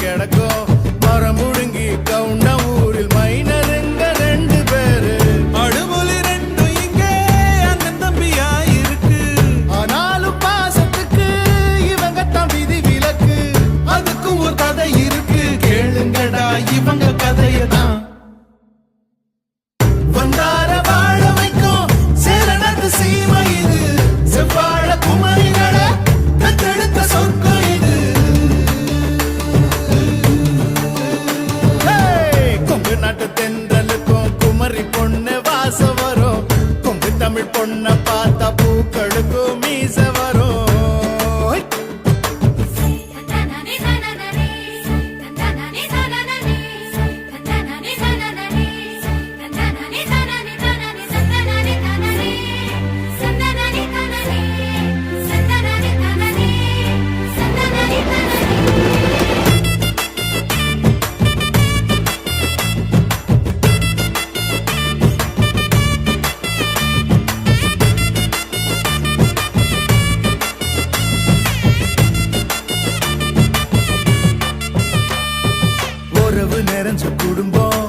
கிடக்கும் மரம் முழுங்கி கவுண்ட ஊரில் மைனருங்க 2 பேரு அடுமொழி 2 இங்கே அண்ணன் தம்பியா இருக்கு ஆனாலும் பாசத்துக்கு இவங்க தான் விதி விலக்கு அதுக்கும் ஒரு கதை இருக்கு கேளுங்கடா இவங்க கதையதான் வந்தார வாழ வைக்கும் சேரணத்து சீமை இது செவ்வாழ குமரிகள தத்தெடுத்த சொர்க்கம் இது கொங்கு நாட்டு தென்றலுக்கும் குமரி பொண்ணு வாசம் வரும் கொங்கு தமிழ் பொண்ண பார்த்தா பூக்களுக்கும் மீச வரும் உறவு நிறைஞ்ச குடும்பம்